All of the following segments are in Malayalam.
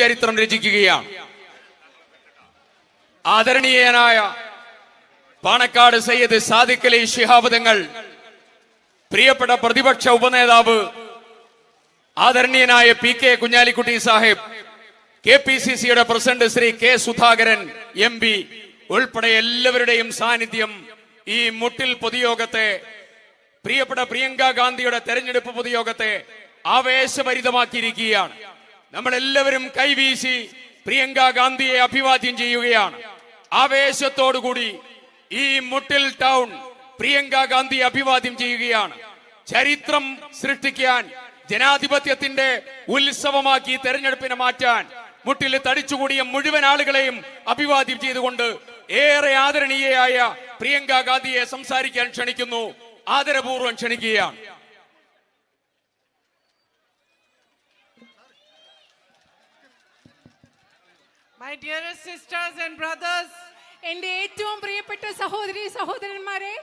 ചരിത്രം രചിക്കുകയാണ്. ആദരണീയനായ പാണക്കാട് സയ്യിദ് സാദിഖ് അലി ശിഹാബ് തങ്ങൾ, പ്രിയപ്പെട്ട പ്രതിപക്ഷ ഉപനേതാവ് ആദരണീയനായ പി.കെ. കുഞ്ഞാലിക്കുട്ടി സാഹിബ്, കെ.പി.സി.സിയുടെ പ്രസിഡന്റ് ശ്രീ കെ. സുധാകരൻ MP ഉൾപ്പെടെ എല്ലാവരുടെയും സാന്നിധ്യം ഈ മുട്ടിൽ പൊതുയോഗത്തെ, പ്രിയപ്പെട്ട പ്രിയങ്ക ഗാന്ധിയുടെ തെരഞ്ഞെടുപ്പ് പൊതുയോഗത്തെ ആവേശഭരിതമാക്കിയിരിക്കുകയാണ്. നമ്മളെല്ലാവരും കൈവീശി പ്രിയങ്ക ഗാന്ധിയെ അഭിവാദ്യം ചെയ്യുകയാണ്. ആവേശത്തോടുകൂടി ഈ മുട്ടിൽ ടൗൺ പ്രിയങ്ക ഗാന്ധിയെ അഭിവാദ്യം ചെയ്യുകയാണ്. ചരിത്രം സൃഷ്ടിക്കാൻ, ജനാധിപത്യത്തിന്റെ ഉത്സവമാക്കി തെരഞ്ഞെടുപ്പിനെ മാറ്റാൻ മുട്ടിൽ തടിച്ചുകൂടിയ മുഴുവൻ ആളുകളെയും അഭിവാദ്യം ചെയ്തുകൊണ്ട് ഏറെ ആദരണീയയായ പ്രിയങ്ക ഗാന്ധിയെ സംസാരിക്കാൻ ക്ഷണിക്കുന്നു. ആദരപൂർവ്വം ക്ഷണിക്കുകയാണ്. My dearest sisters and brothers, എൻ്റെ ഏറ്റവും പ്രിയപ്പെട്ട സഹോദരി സഹോദരന്മാരെ,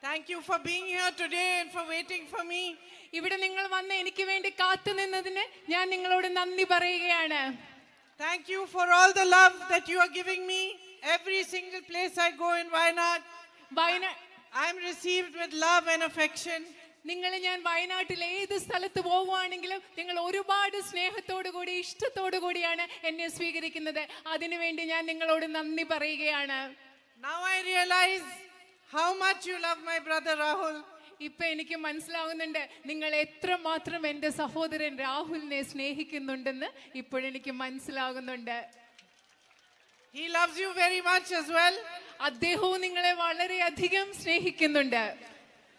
thank you for being here today and for waiting for me. ഇവിടെ നിങ്ങൾ വന്ന് എനിക്ക് വേണ്ടി കാത്തുനിന്നതിന് ഞാൻ നിങ്ങളോട് നന്ദി പറയുകയാണ്. Thank you for all the love that you are giving me. Every single place I go in Wayanad, I am received with love and affection. നിങ്ങൾ ഞാൻ വയനാട്ടിൽ ഏത് സ്ഥലത്ത് പോവുകയാണെങ്കിലും നിങ്ങൾ ഒരുപാട് സ്നേഹത്തോടു കൂടി ഇഷ്ടത്തോടു കൂടിയാണ് എന്നെ സ്വീകരിക്കുന്നത്. അതിനുവേണ്ടി ഞാൻ നിങ്ങളോട് നന്ദി പറയുകയാണ്. Now I realize how much you love my brother Rahul. ഇപ്പൊ എനിക്ക് മനസ്സിലാവുന്നുണ്ട് നിങ്ങൾ എത്രമാത്രം എൻ്റെ സഹോദരൻ രാഹുലിനെ സ്നേഹിക്കുന്നുണ്ടെന്ന് ഇപ്പോഴെനിക്ക് മനസ്സിലാകുന്നുണ്ട്. He loves you very much as well. അദ്ദേഹവും നിങ്ങളെ വളരെയധികം സ്നേഹിക്കുന്നുണ്ട്.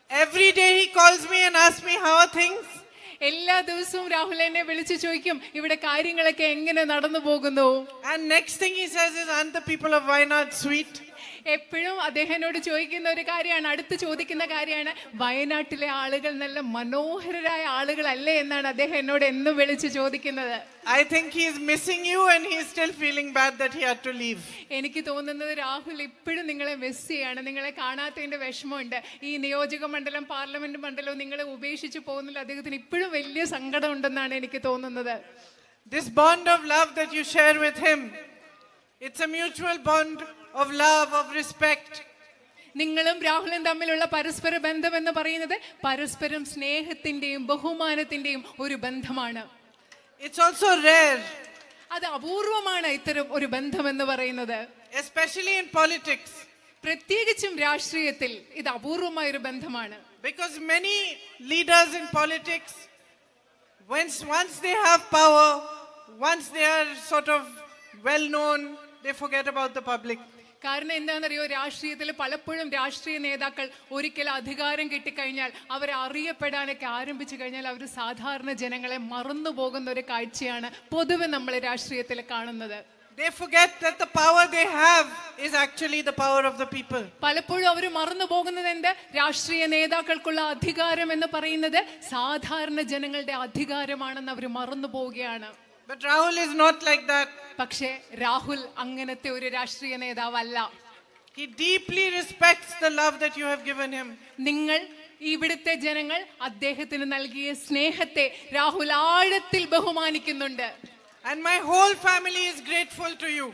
Every day he calls me and asks me how are things. എല്ലാ ദിവസവും രാഹുൽ എന്നെ വിളിച്ചു ചോദിക്കും ഇവിടെ കാര്യങ്ങളൊക്കെ എങ്ങനെ നടന്നു പോകുന്നു. And next thing he says is, aren't the people of Wayanad sweet? എപ്പോഴും അദ്ദേഹനോട് ചോദിക്കുന്ന ഒരു കാര്യമാണ്, അടുത്ത് ചോദിക്കുന്ന കാര്യമാണ്, വയനാട്ടിലെ ആളുകൾ നല്ല മനോഹരരായ ആളുകളല്ലേ എന്നാണ് അദ്ദേഹം എന്നോട് എന്നും വിളിച്ച് ചോദിക്കുന്നത്. I think he is missing you and he is still feeling bad that he had to leave. എനിക്ക് തോന്നുന്നത് രാഹുൽ ഇപ്പോഴും നിങ്ങളെ മിസ് ചെയ്യാണ്, നിങ്ങളെ കാണാത്തതിന്റെ വിഷമമുണ്ട്. ഈ നിയോജക മണ്ഡലം, പാർലമെന്റ് മണ്ഡലവും നിങ്ങളെ ഉപേക്ഷിച്ച് പോകുന്നില്ല, അദ്ദേഹത്തിന് ഇപ്പോഴും വലിയ സങ്കടം ഉണ്ടെന്നാണ് എനിക്ക് തോന്നുന്നത്. This bond of love that you share with him, it's a mutual bond of love, of respect. നിങ്ങളും രാഹുലും തമ്മിലുള്ള പരസ്പര ബന്ധം എന്ന് പറയുന്നത് പരസ്പരം സ്നേഹത്തിന്റെയും ബഹുമാനത്തിന്റെയും ഒരു ബന്ധമാണ്. It's also rare. അത് അപൂർവമാണ് ഇത്തരം ഒരു ബന്ധം എന്ന് പറയുന്നത്. Especially in politics. പ്രത്യേകിച്ചും രാഷ്ട്രീയത്തിൽ ഇത് അപൂർവമായ ഒരു ബന്ധമാണ്. Because many leaders in politics, once they have power, once they are sort of well known, they forget about the public. കാരണം എന്താണെന്നറിയോ, രാഷ്ട്രീയത്തിൽ പലപ്പോഴും രാഷ്ട്രീയ നേതാക്കൾ ഒരിക്കൽ അധികാരം കിട്ടിക്കഴിഞ്ഞാൽ, അവർ അറിയപ്പെടാനൊക്കെ ആരംഭിച്ചു കഴിഞ്ഞാൽ അവർ സാധാരണ ജനങ്ങളെ മറന്നു പോകുന്ന ഒരു കാഴ്ചയാണ് പൊതുവെ നമ്മൾ രാഷ്ട്രീയത്തിൽ കാണുന്നത്. They forget that the power they have is actually the power of the people. പലപ്പോഴും അവർ മറന്നു പോകുന്നത് എന്ത്, രാഷ്ട്രീയ നേതാക്കൾക്കുള്ള അധികാരം എന്ന് പറയുന്നത് സാധാരണ ജനങ്ങളുടെ അധികാരമാണെന്ന് അവർ മറന്നു പോവുകയാണ്. But Rahul is not like that. പക്ഷേ രാഹുൽ അങ്ങനത്തെ ഒരു രാഷ്ട്രീയ നേതാവല്ല. He deeply respects the love that you have given him. നിങ്ങൾ ഇവിടുത്തെ ജനങ്ങൾ അദ്ദേഹത്തിന് നൽകിയ സ്നേഹത്തെ രാഹുൽ ആഴത്തിൽ ബഹുമാനിക്കുന്നുണ്ട്. And my whole family is grateful to you.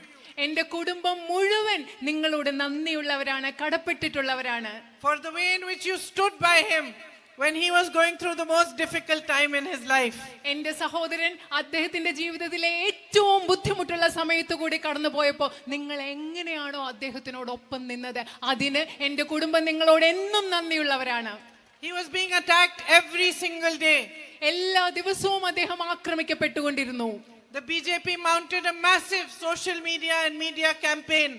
എൻ്റെ കുടുംബം മുഴുവൻ നിങ്ങളോട് നന്ദിയുള്ളവരാണ്, കടപ്പെട്ടിട്ടുള്ളവരാണ്. For the way in which you stood by him when he was going through the most difficult time in his life. എൻ്റെ സഹോദരൻ അദ്ദേഹത്തിന്റെ ജീവിതത്തിലെ ഏറ്റവും ബുദ്ധിമുട്ടുള്ള സമയത്ത് കൂടി കടന്നു പോയപ്പോൾ നിങ്ങൾ എങ്ങനെയാണോ അദ്ദേഹത്തിനോടൊപ്പം നിന്നത്, അതിന് എൻ്റെ കുടുംബം നിങ്ങളോട് എന്നും നന്ദിയുള്ളവരാണ്. He was being attacked every single day. എല്ലാ ദിവസവും അദ്ദേഹം ആക്രമിക്കപ്പെട്ടുകൊണ്ടിരുന്നു. The BJP mounted a massive social media and media campaign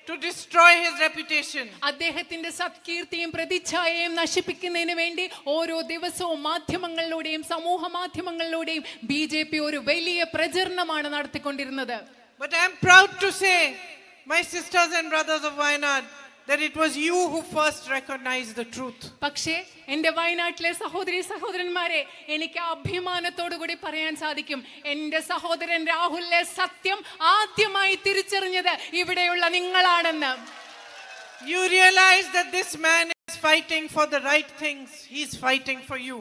to destroy his reputation. അദ്ദേഹത്തിന്റെ സത്കീർത്തിയും പ്രതിച്ഛായയും നശിപ്പിക്കുന്നതിന് വേണ്ടി ഓരോ ദിവസവും മാധ്യമങ്ങളിലൂടെയും സമൂഹ മാധ്യമങ്ങളിലൂടെയും BJP ഒരു വലിയ പ്രചരണമാണ് നടത്തിക്കൊണ്ടിരുന്നത്. But I am proud to say, my sisters and brothers of Wayanad, that it was you who first recognized the truth. പക്ഷേ എൻ്റെ വയനാട്ടിലെ സഹോദരി സഹോദരന്മാരെ, എനിക്ക് അഭിമാനത്തോടു കൂടി പറയാൻ സാധിക്കും, എൻ്റെ സഹോദരൻ രാഹുലിലെ സത്യം ആദ്യമായി തിരിച്ചറിഞ്ഞത് ഇവിടെയുള്ള നിങ്ങളാണെന്ന്. You realize that this man is fighting for the right things. He is fighting for you.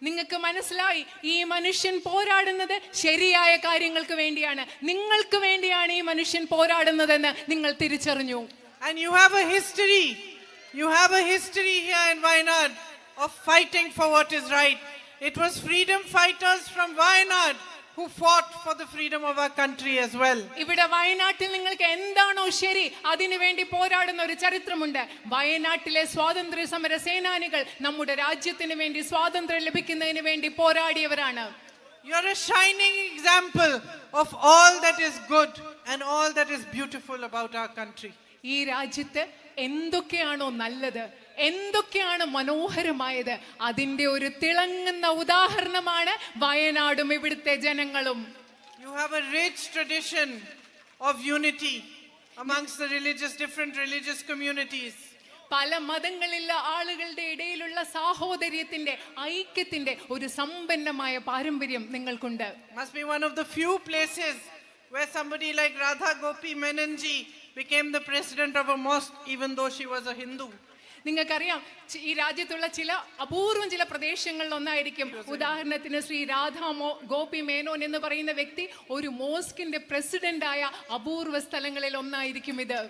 നിങ്ങൾക്ക് മനസ്സിലായി, ഈ മനുഷ്യൻ പോരാടുന്നത് ശരിയായ കാര്യങ്ങൾക്ക് വേണ്ടിയാണ്. നിങ്ങൾക്ക് വേണ്ടിയാണ് ഈ മനുഷ്യൻ പോരാടുന്നതെന്ന് നിങ്ങൾ തിരിച്ചറിഞ്ഞു. And you have a history. You have a history here in Wayanad of fighting for what is right. It was freedom fighters from Wayanad who fought for the freedom of our country as well. ഇവിടെ വയനാട്ടിൽ നിങ്ങൾക്ക് എന്താണോ ശരി അതിനു വേണ്ടി പോരാടുന്ന ഒരു ചരിത്രമുണ്ട്. വയനാട്ടിലെ സ്വാതന്ത്ര്യ സമര സേനാനികൾ നമ്മുടെ രാജ്യത്തിന് വേണ്ടി സ്വാതന്ത്ര്യം ലഭിക്കുന്നതിന് വേണ്ടി പോരാടിയവരാണ്. You are a shining example of all that is good and all that is beautiful about our country. ഈ രാജ്യത്ത് എന്തൊക്കെയാണോ നല്ലത്, എന്തൊക്കെയാണ് മനോഹരമായത്, അതിന്റെ ഒരു തിളങ്ങുന്ന ഉദാഹരണമാണ് വയനാടും ഇവിടുത്തെ ജനങ്ങളും. You have a rich tradition of unity amongst the different religious communities. പല മതങ്ങളിലുള്ള ആളുകളുടെ ഇടയിലുള്ള സാഹോദര്യത്തിന്റെ, ഐക്യത്തിന്റെ ഒരു സമ്പന്നമായ പാരമ്പര്യം നിങ്ങൾക്കുണ്ട്. Must be one of the few places where somebody like Radha Gopi Menonji became the president of a mosque even though she was a Hindu. നിങ്ങൾക്കറിയാം, ഈ രാജ്യത്തുള്ള അപൂർവം ചില പ്രദേശങ്ങളിൽ ഒന്നായിരിക്കും. ഉദാഹരണത്തിന് ശ്രീ ഗോപി മേനോൻ എന്ന് പറയുന്ന വ്യക്തി ഒരു മോസ്കിന്റെ പ്രസിഡന്റായ അപൂർവ സ്ഥലങ്ങളിൽ ഒന്നായിരിക്കും ഇത്.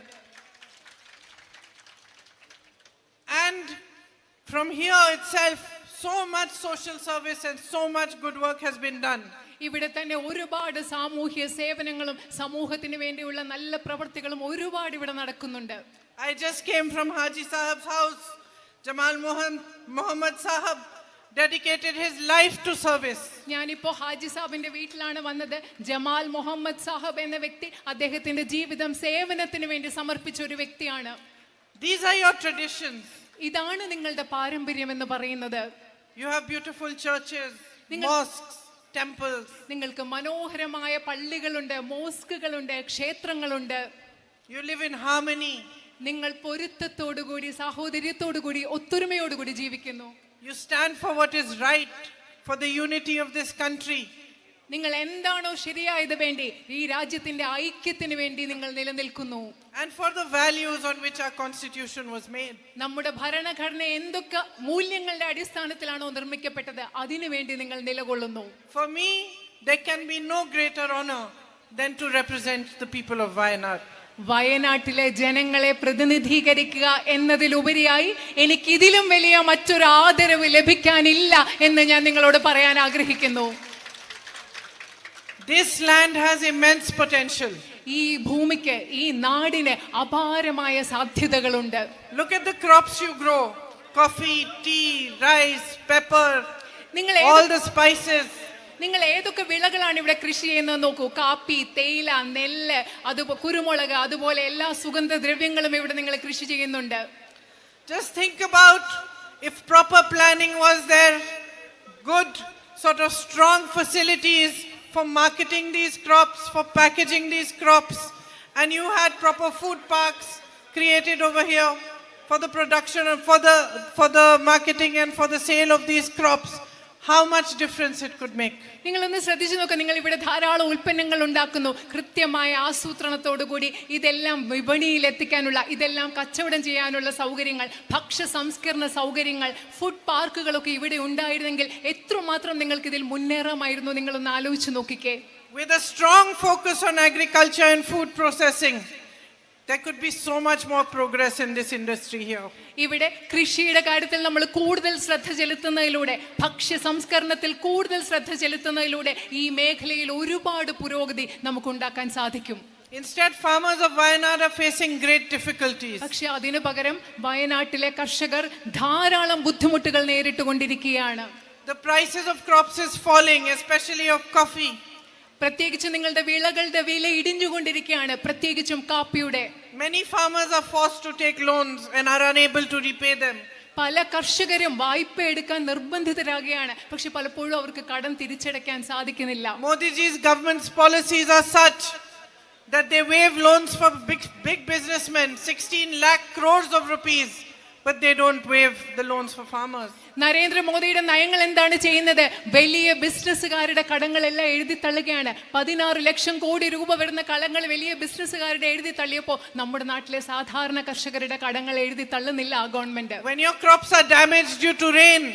And from here itself so much social service and so much good work has been done. ഇവിടെ തന്നെ ഒരുപാട് സാമൂഹ്യ സേവനങ്ങളും സമൂഹത്തിന് വേണ്ടിയുള്ള നല്ല പ്രവർത്തികളും ഒരുപാട് ഇവിടെ നടക്കുന്നുണ്ട്. I just came from Haji Sahib's house. Jamal Muhammad Sahib dedicated his life to service. ഞാനിപ്പോ ഹാജി സാഹിബിന്റെ വീട്ടിലാണ് വന്നത്. ജമാൽ മുഹമ്മദ് സാഹിബ് എന്ന വ്യക്തി അദ്ദേഹത്തിന്റെ ജീവിതം സേവനത്തിന് വേണ്ടി സമർപ്പിച്ച ഒരു വ്യക്തിയാണ്. These are your traditions. ഇതാണ് നിങ്ങളുടെ പാരമ്പര്യം എന്ന് പറയുന്നത്. You have beautiful churches, mosques, temples. നിങ്ങൾക്ക് മനോഹരമായ പള്ളികളുണ്ട്, മോസ്കുകളുണ്ട്, ക്ഷേത്രങ്ങളുണ്ട്. You live in harmony. നിങ്ങൾ പൊരുത്തത്തോടുകൂടി, സാഹോദര്യത്തോടുകൂടി, ഒത്തൊരുമയോടുകൂടി ജീവിക്കുന്നു. You stand for what is right, for the unity of this country. നിങ്ങൾ എന്താണോ ശരിയായത് വേണ്ടി, ഈ രാജ്യത്തിന്റെ ഐക്യത്തിന് വേണ്ടി നിങ്ങൾ നിലനിൽക്കുന്നു. And for the values on which our constitution was made. നമ്മുടെ ഭരണഘടന എന്തൊക്കെ മൂല്യങ്ങളുടെ അടിസ്ഥാനത്തിലാണോ നിർമ്മിക്കപ്പെട്ടത് അതിനു വേണ്ടി നിങ്ങൾ നിലകൊള്ളുന്നു. For me, there can be no greater honor than to represent the people of Wayanad. വയനാട്ടിലെ ജനങ്ങളെ പ്രതിനിധീകരിക്കുക എന്നതിലുപരിയായി എനിക്ക് ഇതിലും വലിയ മറ്റൊരു ആദരവ് ലഭിക്കാനില്ല എന്ന് ഞാൻ നിങ്ങളോട് പറയാൻ ആഗ്രഹിക്കുന്നു. This land has immense potential. ഈ ഭൂമിക്ക്, ഈ നാടിന് അപാരമായ സാധ്യതകളുണ്ട്. Look at the crops you grow: coffee, tea, rice, pepper, all the spices. നിങ്ങൾ ഏതൊക്കെ വിളകളാണ് ഇവിടെ കൃഷി ചെയ്യുന്നത് നോക്കൂ. കാപ്പി, തേയില, നെല്ല്, അതുപോലെ കുരുമുളക്, അതുപോലെ എല്ലാ സുഗന്ധദ്രവ്യങ്ങളും ഇവിടെ നിങ്ങൾ കൃഷി ചെയ്യുന്നുണ്ട്. Just think about if proper planning was there, good sort of strong facilities for marketing these crops, for packaging these crops, and you had proper food parks created over here for the production and for the marketing and for the sale of these crops. How much difference it could make. നിങ്ങളൊന്ന് ശ്രദ്ധിച്ചു നോക്കുക. നിങ്ങൾ ഇവിടെ ധാരാളം ഉൽപ്പന്നങ്ങൾ ഉണ്ടാക്കുന്നു. കൃത്യമായ ആസൂത്രണത്തോടുകൂടി ഇതെല്ലാം വിപണിയിൽ എത്തിക്കാനുള്ള, ഇതെല്ലാം കച്ചവടം ചെയ്യാനുള്ള സൗകര്യങ്ങൾ, ഭക്ഷ്യ സംസ്കരണ സൗകര്യങ്ങൾ, ഫുഡ് പാർക്കുകളൊക്കെ ഇവിടെ ഉണ്ടായിരുന്നെങ്കിൽ എത്രമാത്രം നിങ്ങൾക്ക് ഇതിൽ മുന്നേറാമായിരുന്നു. നിങ്ങളൊന്ന് ആലോചിച്ച് നോക്കിക്കേ. With a strong focus on agriculture and food processing, there could be so much more progress in this industry here. ഇവിടെ കൃഷിയുടെ കാര്യത്തിൽ നമ്മൾ കൂടുതൽ ശ്രദ്ധ ചെലുത്തുന്നതിലൂടെ, ഭക്ഷ്യ സംസ്കരണത്തിൽ കൂടുതൽ ശ്രദ്ധ ചെലുത്തുന്നതിലൂടെ ഈ മേഖലയിൽ ഒരുപാട് പുരോഗതി നമുക്ക് ഉണ്ടാക്കാൻ സാധിക്കും. Instead, farmers of Wayanad are facing great difficulties. പക്ഷേ അതിനു പകരം വയനാട്ടിലെ കർഷകർ ധാരാളം ബുദ്ധിമുട്ടുകൾ നേരിട്ടുകൊണ്ടിരിക്കുകയാണ്. The prices of crops is falling, especially of coffee. പ്രത്യേകിച്ച് നിങ്ങളുടെ വിളകളുടെ വില ഇടിഞ്ഞുകൊണ്ടിരിക്കുകയാണ്, പ്രത്യേകിച്ചും കാപ്പിയുടെ. Many farmers are forced to take loans and are unable to repay them. പല കർഷകരും വായ്പ എടുക്കാൻ നിർബന്ധിതരാകുകയാണ്, പക്ഷെ പലപ്പോഴും അവർക്ക് കടം തിരിച്ചടയ്ക്കാൻ സാധിക്കുന്നില്ല. Modi's government's policies are such that they waive loans for big businessmen, 16 lakh crores of rupees, but they don't waive the loans for farmers. നരേന്ദ്രമോദിയുടെ നയങ്ങൾ എന്താണ് ചെയ്യുന്നത്? വലിയ ബിസിനസ്സുകാരുടെ കടങ്ങളെല്ലാം എഴുതി തള്ളുകയാണ്. 16 ലക്ഷം കോടി രൂപ വരുന്ന കടങ്ങൾ വലിയ ബിസിനസ്സുകാരുടെ എഴുതി തള്ളിയപ്പോൾ നമ്മുടെ നാട്ടിലെ സാധാരണ കർഷകരുടെ കടങ്ങൾ എഴുതി തള്ളുന്നില്ല ആ government. When your crops are damaged due to rain,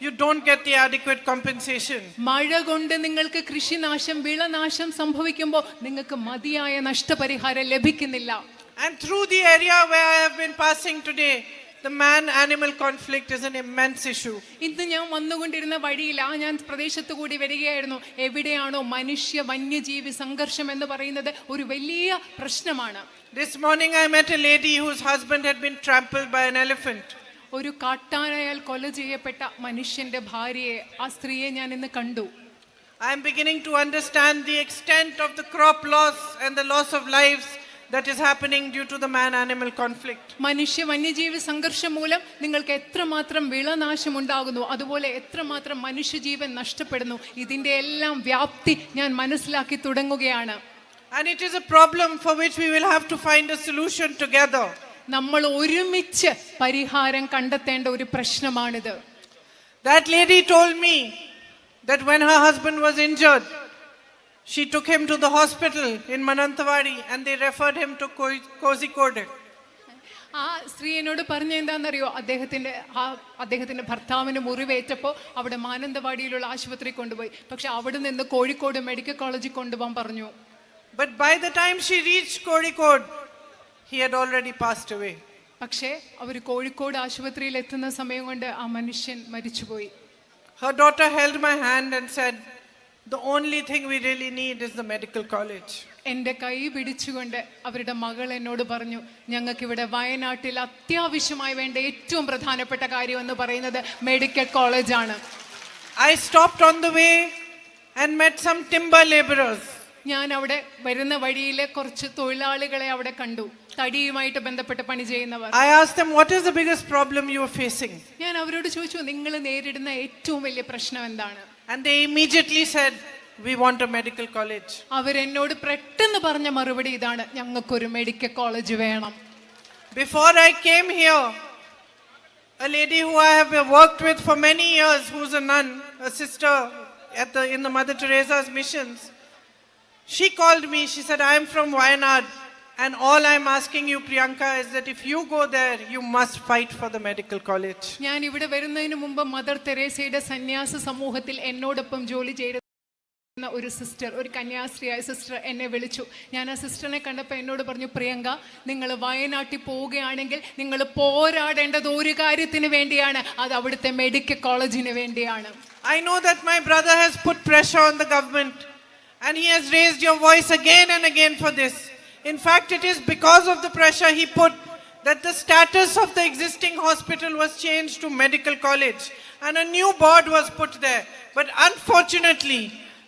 you don't get the adequate compensation. മഴ കൊണ്ട് നിങ്ങൾക്ക് കൃഷിനാശം വിളനാശം സംഭവിക്കുമ്പോൾ നിങ്ങൾക്ക് മതിയായ നഷ്ടപരിഹാരം ലഭിക്കുന്നില്ല. And through the area where I have been passing today, the man-animal conflict is an immense issue. ഇന്ന് ഞാൻ വന്നുകൊണ്ടിരുന്ന വഴിയിൽ ഞാൻ പ്രദേശത്ത് കൂടി വരികയായിരുന്നു. എവിടെയാണോ മനുഷ്യ വന്യജീവി സംഘർഷം എന്ന് പറയുന്നത് ഒരു വലിയ പ്രശ്നമാണ്. This morning I met a lady whose husband had been trampled by an elephant. ഒരു കാട്ടാനയാൽ കൊല ചെയ്യപ്പെട്ട മനുഷ്യന്റെ ഭാര്യയെ, ആ സ്ത്രീയെ ഞാൻ ഇന്ന് കണ്ടു. I am beginning to understand the extent of the crop loss and the loss of lives that is happening due to the man-animal conflict. മനുഷ്യ വന്യജീവി സംഘർഷം മൂലം നിങ്ങൾക്ക് എത്രമാത്രം വിളനാശം ഉണ്ടാകുന്നു, അതുപോലെ എത്രമാത്രം മനുഷ്യജീവൻ നഷ്ടപ്പെടുന്നു, ഇതിന്റെ എല്ലാം വ്യാപ്തി ഞാൻ മനസ്സിലാക്കി തുടങ്ങുകയാണ്. And it is a problem for which we will have to find a solution together. നമ്മൾ ഒരുമിച്ച് പരിഹാരം കണ്ടെത്തേണ്ട ഒരു പ്രശ്നമാണിത്. That lady told me that when her husband was injured, she took him to the hospital in Mananthavadi and they referred him to Kozhikode. ആ സ്ത്രീ എന്നോട് പറഞ്ഞ എന്താണെന്നറിയോ, അദ്ദേഹത്തിന്റെ ഭർത്താവിന് മുറിവേറ്റപ്പോൾ അവിടെ മാനന്തവാടിയിലുള്ള ആശുപത്രി കൊണ്ടുപോയി. പക്ഷെ അവിടെ നിന്ന് കോഴിക്കോട് മെഡിക്കൽ കോളേജിൽ കൊണ്ടുപോകാൻ പറഞ്ഞു. But by the time she reached Kozhikode, he had already passed away. പക്ഷേ അവർ കോഴിക്കോട് ആശുപത്രിയിൽ എത്തുന്ന സമയം കൊണ്ട് ആ മനുഷ്യൻ മരിച്ചുപോയി. Her daughter held my hand and said, the only thing we really need is the medical college. എൻ്റെ കൈ പിടിച്ചുകൊണ്ട് അവരുടെ മകൾ എന്നോട് പറഞ്ഞു, ഞങ്ങൾക്കിവിടെ വയനാട്ടിൽ അത്യാവശ്യമായി വേണ്ട ഏറ്റവും പ്രധാനപ്പെട്ട കാര്യം എന്ന് പറയുന്നത് മെഡിക്കൽ കോളേജാണ്. I stopped on the way and met some timber laborers. ഞാൻ അവിടെ വരുന്ന വഴിയിലെ കുറച്ച് തൊഴിലാളികളെ അവിടെ കണ്ടു, തടിയുമായിട്ട് ബന്ധപ്പെട്ട് പണി ചെയ്യുന്നവർ. I asked them, what is the biggest problem you are facing? ഞാൻ അവരോട് ചോദിച്ചു, നിങ്ങൾ നേരിടുന്ന ഏറ്റവും വലിയ പ്രശ്നം എന്താണ്? And they immediately said, we want a medical college. അവരെന്നോട് പെട്ടെന്ന് പറഞ്ഞ മറുപടി ഇതാണ്, ഞങ്ങൾക്കൊരു മെഡിക്കൽ കോളേജ് വേണം. Before I came here, a lady who I have worked with for many years, who's a nun, a sister in the Mother Teresa's missions, she called me. She said, I am from Wayanad, and all I am asking you, Priyanka, is that if you go there, you must fight for the medical college. ഞാൻ ഇവിടെ വരുന്നതിന് മുമ്പ് മദർ തെരേസയുടെ സന്യാസ സമൂഹത്തിൽ എന്നോടൊപ്പം ജോലി ചെയ്ത ഒരു സിസ്റ്റർ, ഒരു കന്യാസ്ത്രീയായ സിസ്റ്റർ എന്നെ വിളിച്ചു. ഞാൻ ആ സിസ്റ്ററിനെ കണ്ടപ്പോൾ എന്നോട് പറഞ്ഞു, പ്രിയങ്ക, നിങ്ങൾ വയനാട്ടിൽ പോവുകയാണെങ്കിൽ നിങ്ങൾ പോരാടേണ്ടത് ഒരു കാര്യത്തിന് വേണ്ടിയാണ്, അത് അവിടുത്തെ മെഡിക്കൽ കോളേജിന് വേണ്ടിയാണ്. I know that my brother has put pressure on the government and he has raised your voice again and again for this. In fact, it is because of the pressure he put that the status of the existing hospital was changed to medical college and a new board was put there. But unfortunately,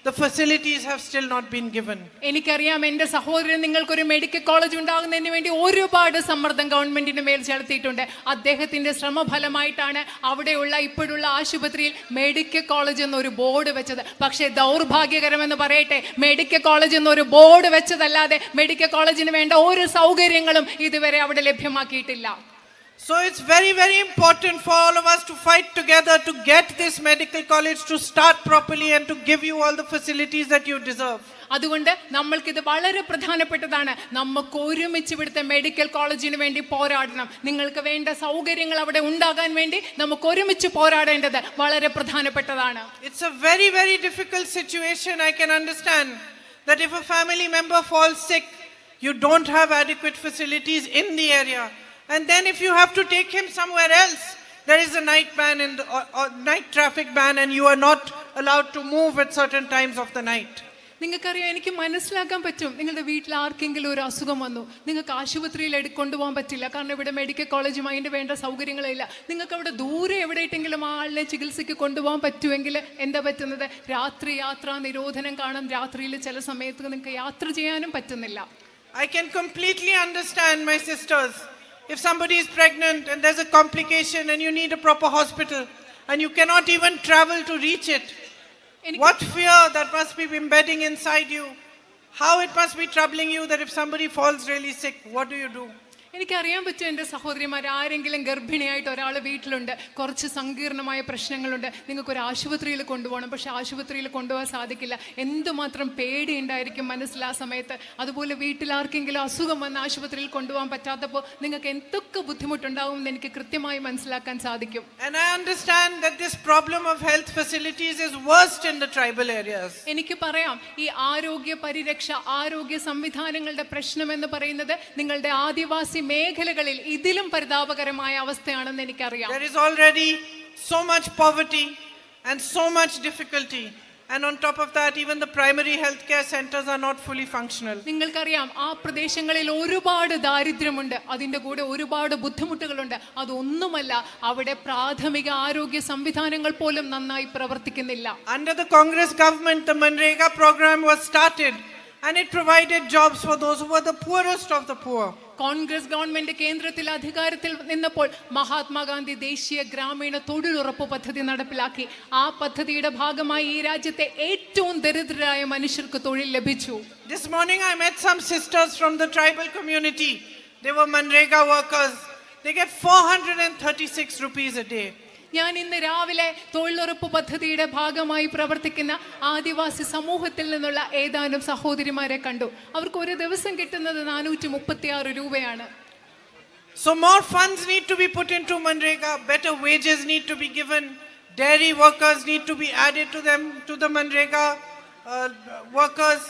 the facilities have still not been given. എനിക്കറിയാം എൻ്റെ സഹോദരൻ, നിങ്ങൾക്കൊരു മെഡിക്കൽ കോളേജ് ഉണ്ടാകുന്നതിന് വേണ്ടി ഒരുപാട് സമ്മർദ്ദം ഗവൺമെന്റിന്റെ മേൽ ചെലുത്തിയിട്ടുണ്ട്. അദ്ദേഹത്തിന്റെ ശ്രമഫലമായിട്ടാണ് അവിടെയുള്ള ഇപ്പോഴുള്ള ആശുപത്രിയിൽ മെഡിക്കൽ കോളേജ് എന്നൊരു ബോർഡ് വെച്ചത്. പക്ഷേ ദൗർഭാഗ്യകരമെന്ന് പറയട്ടെ, മെഡിക്കൽ കോളേജ് എന്നൊരു ബോർഡ് വെച്ചതല്ലാതെ മെഡിക്കൽ കോളേജിന് വേണ്ട ഒരു സൗകര്യങ്ങളും ഇതുവരെ അവിടെ ലഭ്യമാക്കിയിട്ടില്ല. So it's very, very important for all of us to fight together to get this medical college to start properly and to give you all the facilities that you deserve. അതുകൊണ്ട് നമ്മൾക്കിത് വളരെ പ്രധാനപ്പെട്ടതാണ്. നമുക്ക് ഒരുമിച്ച് ഇവിടുത്തെ മെഡിക്കൽ കോളേജിന് വേണ്ടി പോരാടണം. നിങ്ങൾക്ക് വേണ്ട സൗകര്യങ്ങൾ അവിടെ ഉണ്ടാകാൻ വേണ്ടി നമുക്ക് ഒരുമിച്ച് പോരാടേണ്ടത് വളരെ പ്രധാനപ്പെട്ടതാണ്. It's a very, very difficult situation. I can understand that if a family member falls sick, you don't have adequate facilities in the area. And then if you have to take him somewhere else, there is a night ban or night traffic ban and you are not allowed to move at certain times of the night. നിങ്ങൾക്കറിയാം, എനിക്ക് മനസ്സിലാക്കാൻ പറ്റും. നിങ്ങളുടെ വീട്ടിൽ ആർക്കെങ്കിലും ഒരു അസുഖം വന്നു, നിങ്ങൾക്ക് ആശുപത്രിയിൽ കൊണ്ടുപോകാൻ പറ്റില്ല, കാരണം ഇവിടെ മെഡിക്കൽ കോളേജും അതിൻ്റെ വേണ്ട സൗകര്യങ്ങളില്ല. നിങ്ങൾക്ക് അവിടെ ദൂരെ എവിടെയെങ്കിലും ആളിനെ ചികിത്സയ്ക്ക് കൊണ്ടുപോകാൻ പറ്റുമെങ്കിൽ എന്താ പറ്റുന്നത്? രാത്രി യാത്രാ നിരോധനം കാണും. രാത്രിയിൽ ചില സമയത്ത് നിങ്ങൾക്ക് യാത്ര ചെയ്യാനും പറ്റുന്നില്ല. I can completely understand, my sisters. If somebody is pregnant and there's a complication and you need a proper hospital and you cannot even travel to reach it, what fear that must be embedding inside you. How it must be troubling you that if somebody falls really sick, what do you do? എനിക്കറിയാൻ പറ്റും എൻ്റെ സഹോദരിമാർ, ആരെങ്കിലും ഗർഭിണിയായിട്ട് ഒരാൾ വീട്ടിലുണ്ട്, കുറച്ച് സങ്കീർണമായ പ്രശ്നങ്ങളുണ്ട്, നിങ്ങൾക്കൊരു ആശുപത്രിയിൽ കൊണ്ടുപോകണം, പക്ഷെ ആശുപത്രിയിൽ കൊണ്ടുപോകാൻ സാധിക്കില്ല. എന്തുമാത്രം പേടി ഉണ്ടായിരിക്കും മനസ്സിൽ ആ സമയത്ത്. അതുപോലെ വീട്ടിൽ ആർക്കെങ്കിലും അസുഖം വന്ന് ആശുപത്രിയിൽ കൊണ്ടുപോകാൻ പറ്റാത്തപ്പോൾ നിങ്ങൾക്ക് എന്തൊക്കെ ബുദ്ധിമുട്ടുണ്ടാവും എന്ന് എനിക്ക് കൃത്യമായി മനസ്സിലാക്കാൻ സാധിക്കും. And I understand that this problem of health facilities is worst in the tribal areas. എനിക്ക് പറയാം, ഈ ആരോഗ്യ പരിരക്ഷ, ആരോഗ്യ സംവിധാനങ്ങളുടെ പ്രശ്നം എന്ന് പറയുന്നത് നിങ്ങളുടെ ആദിവാസി മേഖലകളിൽ ഇതിലും പരിതാപകരമായ അവസ്ഥയാണെന്ന് എനിക്കറിയാം. There is already so much poverty and so much difficulty, and on top of that even the primary health care centers are not fully functional. നിങ്ങൾക്കറിയാം, ആ പ്രദേശങ്ങളിൽ ഒരുപാട് ദാരിദ്ര്യമുണ്ട്, അതിൻ്റെ കൂടെ ഒരുപാട് ബുദ്ധിമുട്ടുകളുണ്ട്. അതൊന്നുമല്ല, അവിടെ പ്രാഥമിക ആരോഗ്യ സംവിധാനങ്ങൾ പോലും നന്നായി പ്രവർത്തിക്കുന്നില്ല. Under the Congress government, the Manrega program was started and it provided jobs for those who were the poorest of the poor. Congress government കേന്ദ്രത്തിൽ അധികാരത്തിൽ നിന്നപ്പോൾ മഹാത്മാഗാന്ധി ദേശീയ ഗ്രാമീണ തൊഴിലുറപ്പ് പദ്ധതി നടപ്പിലാക്കി. ആ പദ്ധതിയുടെ ഭാഗമായി ഈ രാജ്യത്തെ ഏറ്റവും ദരിദ്രരായ മനുഷ്യർക്ക് തൊഴിൽ ലഭിച്ചു. This morning I met some sisters from the tribal community. They were Manrega workers. They get 436 rupees a day. ഞാൻ ഇന്ന് രാവിലെ തൊഴിലുറപ്പ് പദ്ധതിയുടെ ഭാഗമായി പ്രവർത്തിക്കുന്ന ആദിവാസി സമൂഹത്തിൽ നിന്നുള്ള ഏതാനും സഹോദരിമാരെ കണ്ടു. അവർക്ക് ഒരു ദിവസം കിട്ടുന്നത് 436 രൂപയാണ്. So more funds need to be put into Manrega, better wages need to be given, dairy workers need to be added to them, to the Manrega workers.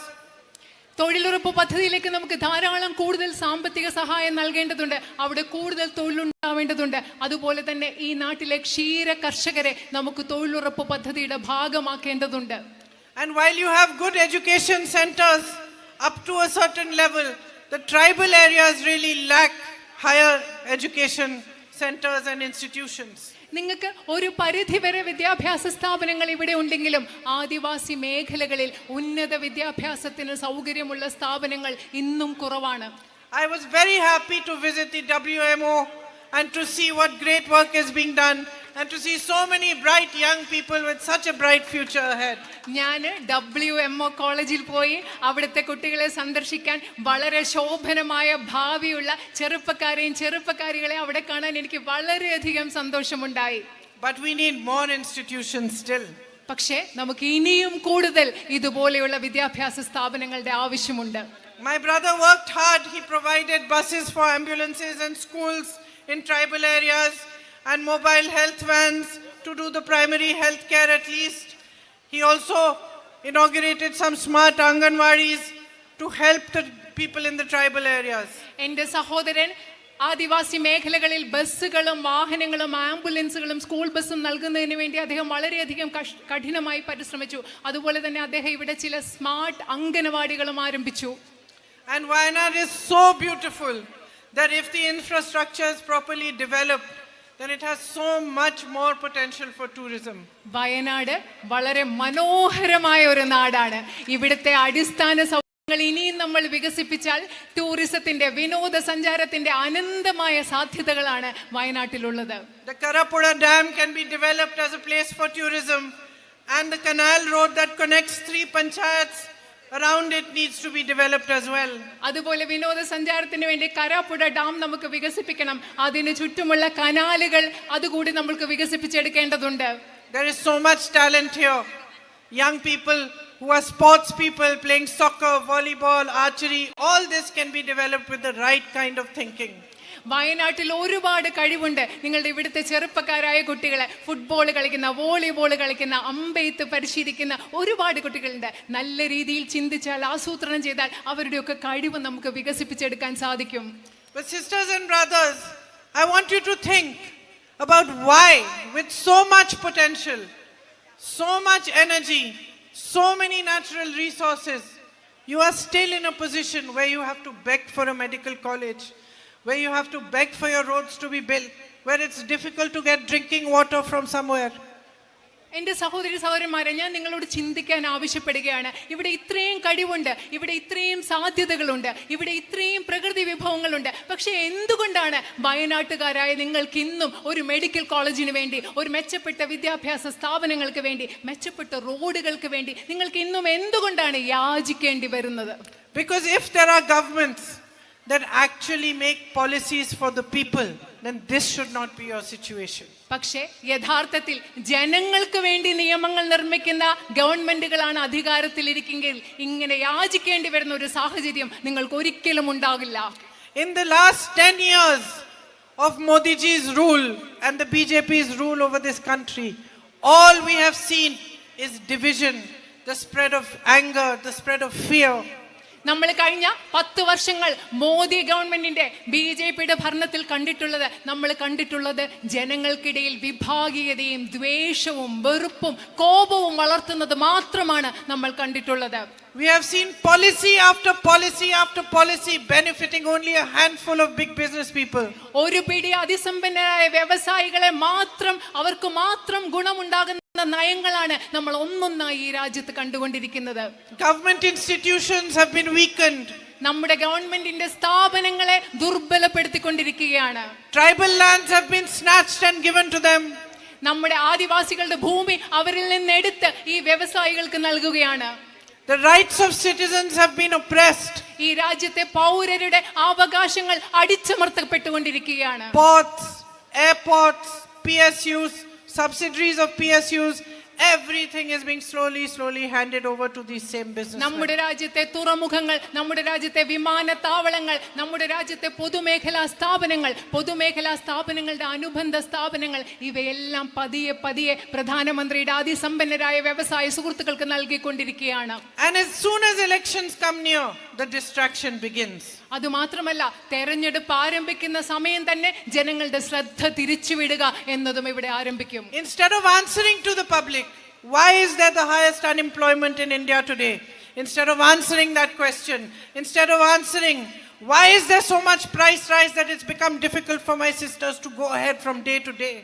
തൊഴിലുറപ്പ് പദ്ധതിയിലേക്ക് നമുക്ക് ധാരാളം കൂടുതൽ സാമ്പത്തിക സഹായം നൽകേണ്ടതുണ്ട്, അവിടെ കൂടുതൽ തൊഴിലുണ്ടാവേണ്ടതുണ്ട്. അതുപോലെ തന്നെ ഈ നാട്ടിലെ ക്ഷീര കർഷകരെ നമുക്ക് തൊഴിലുറപ്പ് പദ്ധതിയുടെ ഭാഗമാക്കേണ്ടതുണ്ട്. And while you have good education centers up to a certain level, the tribal areas really lack higher education centers and institutions. നിങ്ങൾക്ക് ഒരു പരിധിവരെ വിദ്യാഭ്യാസ സ്ഥാപനങ്ങൾ ഇവിടെ ഉണ്ടെങ്കിലും ആദിവാസി മേഖലകളിൽ ഉന്നത വിദ്യാഭ്യാസത്തിന് സൗകര്യമുള്ള സ്ഥാപനങ്ങൾ ഇന്നും കുറവാണ്. I was very happy to visit the WMO and to see what great work is being done and to see so many bright young people with such a bright future ahead. ഞാൻ WMO കോളേജിൽ പോയി അവിടുത്തെ കുട്ടികളെ സന്ദർശിക്കാൻ, വളരെ ശോഭനമായ ഭാവിയുള്ള ചെറുപ്പക്കാരെയും ചെറുപ്പക്കാരികളെയും അവിടെ കാണാൻ എനിക്ക് വളരെയധികം സന്തോഷമുണ്ടായി. But we need more institutions still. പക്ഷേ നമുക്ക് ഇനിയും കൂടുതൽ ഇതുപോലെയുള്ള വിദ്യാഭ്യാസ സ്ഥാപനങ്ങളുടെ ആവശ്യമുണ്ട്. My brother worked hard. He provided buses for ambulances and schools in tribal areas and mobile health vans to do the primary health care at least. He also inaugurated some smart Anganwadis to help the people in the tribal areas. എൻ്റെ സഹോദരൻ ആദിവാസി മേഖലകളിൽ ബസ്സുകളും വാഹനങ്ങളും ആംബുലൻസുകളും സ്കൂൾ ബസ്സും നൽകുന്നതിന് വേണ്ടി അദ്ദേഹം വളരെയധികം കഠിനമായി പരിശ്രമിച്ചു. അതുപോലെ തന്നെ അദ്ദേഹം ഇവിടെ ചില സ്മാർട്ട് അംഗനവാടികളും ആരംഭിച്ചു. And Wayanad is so beautiful that if the infrastructure is properly developed, then it has so much more potential for tourism. Wayanad വളരെ മനോഹരമായ ഒരു നാടാണ്. ഇവിടുത്തെ അടിസ്ഥാന സൗകര്യങ്ങൾ ഇനിയും നമ്മൾ വികസിപ്പിച്ചാൽ ടൂറിസത്തിന്റെ, വിനോദസഞ്ചാരത്തിന്റെ അനന്തമായ സാധ്യതകളാണ് വയനാട്ടിലുള്ളത്. The Karappuzha Dam can be developed as a place for tourism, and the canal road that connects 3 panchayats around it needs to be developed as well. അതുപോലെ വിനോദസഞ്ചാരത്തിന് വേണ്ടി കരാപ്പുഴ ഡാം നമുക്ക് വികസിപ്പിക്കണം. അതിന് ചുറ്റുമുള്ള കനാലുകൾ അതുകൂടി നമുക്ക് വികസിപ്പിച്ചെടുക്കേണ്ടതുണ്ട്. There is so much talent here. Young people who are sports people playing soccer, volleyball, archery, all this can be developed with the right kind of thinking. വയനാട്ടിൽ ഒരുപാട് കഴിവുണ്ട്. നിങ്ങളുടെ ഇവിടുത്തെ ചെറുപ്പക്കാരായ കുട്ടികളെ ഫുട്ബോൾ കളിക്കുന്ന, വോളിബോൾ കളിക്കുന്ന, അമ്പെയ്ത്ത് പരിശീലിക്കുന്ന ഒരുപാട് കുട്ടികളുണ്ട്. നല്ല രീതിയിൽ ചിന്തിച്ചാൽ, ആസൂത്രണം ചെയ്താൽ അവരുടെയൊക്കെ കഴിവ് നമുക്ക് വികസിപ്പിച്ചെടുക്കാൻ സാധിക്കും. But sisters and brothers, I want you to think about why, with so much potential, so much energy, so many natural resources, you are still in a position where you have to beg for a medical college, where you have to beg for your roads to be built, where it's difficult to get drinking water from somewhere. എൻ്റെ സഹോദരി സഹോദരന്മാരെ, ഞാൻ നിങ്ങളോട് ചിന്തിക്കാൻ ആവശ്യപ്പെടുകയാണ്. ഇവിടെ ഇത്രയും കഴിവുണ്ട്, ഇവിടെ ഇത്രയും സാധ്യതകളുണ്ട്, ഇവിടെ ഇത്രയും പ്രകൃതി വിഭവങ്ങളുണ്ട്. പക്ഷേ എന്തുകൊണ്ടാണ് വയനാട്ടുകാരായ നിങ്ങൾക്ക് ഇന്നും ഒരു മെഡിക്കൽ കോളേജിന് വേണ്ടി, ഒരു മെച്ചപ്പെട്ട വിദ്യാഭ്യാസ സ്ഥാപനങ്ങൾക്ക് വേണ്ടി, മെച്ചപ്പെട്ട റോഡുകൾക്ക് വേണ്ടി നിങ്ങൾക്ക് ഇന്നും എന്തുകൊണ്ടാണ് യാചിക്കേണ്ടി വരുന്നത്? Because if there are governments that actually make policies for the people, then this should not be your situation. പക്ഷേ യഥാർത്ഥത്തിൽ ജനങ്ങൾക്ക് വേണ്ടി നിയമങ്ങൾ നിർമ്മിക്കുന്ന ഗവൺമെന്റുകളാണ് അധികാരത്തിലിരിക്കെങ്കിൽ ഇങ്ങനെ യാചിക്കേണ്ടി വരുന്ന ഒരു സാഹചര്യം നിങ്ങൾക്ക് ഒരിക്കലും ഉണ്ടാകില്ല. In the last 10 years of Modi ji's rule and the BJP's rule over this country, all we have seen is division, the spread of anger, the spread of fear. നമ്മൾ കഴിഞ്ഞ 10 വർഷങ്ങൾ മോദി ഗവൺമെന്റിന്റെ BJPയുടെ ഭരണത്തിൽ കണ്ടിട്ടുള്ളത് ജനങ്ങൾക്കിടയിൽ വിഭാഗീയതയും ദ്വേഷവും വെറുപ്പും കോപവും വളർത്തുന്നത് മാത്രമാണ് നമ്മൾ കണ്ടിട്ടുള്ളത്. We have seen policy after policy after policy benefiting only a handful of big business people. ഒരു പിടി അതിസമ്പന്നരായ വ്യവസായികളെ അവർക്ക് മാത്രം ഗുണമുണ്ടാകുന്ന നയങ്ങളാണ് നമ്മൾ ഒന്നൊന്നായി ഈ രാജ്യത്ത് കണ്ടുകൊണ്ടിരിക്കുന്നത്. Government institutions have been weakened. നമ്മുടെ ഗവൺമെന്റിന്റെ സ്ഥാപനങ്ങളെ ദുർബലപ്പെടുത്തിക്കൊണ്ടിരിക്കുകയാണ്. Tribal lands have been snatched and given to them. നമ്മുടെ ആദിവാസികളുടെ ഭൂമി അവരിൽ നിന്ന് എടുത്ത് ഈ വ്യവസായികൾക്ക് നൽകുകയാണ്. The rights of citizens have been oppressed. ഈ രാജ്യത്തെ പൗരരുടെ അവകാശങ്ങൾ അടിച്ചമർത്തപ്പെട്ടുകൊണ്ടിരിക്കുകയാണ്. Ports, airports, PSUs, subsidiaries of PSUs, everything is being slowly handed over to these same businessmen. നമ്മുടെ രാജ്യത്തെ തുറമുഖങ്ങൾ, നമ്മുടെ രാജ്യത്തെ വിമാനത്താവളങ്ങൾ, നമ്മുടെ രാജ്യത്തെ പൊതുമേഖലാ സ്ഥാപനങ്ങളുടെ അനുബന്ധ സ്ഥാപനങ്ങൾ ഇവയെല്ലാം പതിയെ പ്രധാനമന്ത്രിയുടെ അതിസമ്പന്നരായ വ്യവസായ സുഹൃത്തുക്കൾക്ക് നൽകിക്കൊണ്ടിരിക്കുകയാണ്. And as soon as elections come near, the distraction begins. അതുമാത്രമല്ല, തെരഞ്ഞെടുപ്പ് ആരംഭിക്കുന്ന സമയം തന്നെ ജനങ്ങളുടെ ശ്രദ്ധ തിരിച്ചുവിടുക എന്നതും ഇവിടെ ആരംഭിക്കും. Instead of answering to the public, why is there the highest unemployment in India today? Instead of answering that question, instead of answering why is there so much price rise that it's become difficult for my sisters to go ahead from day to day,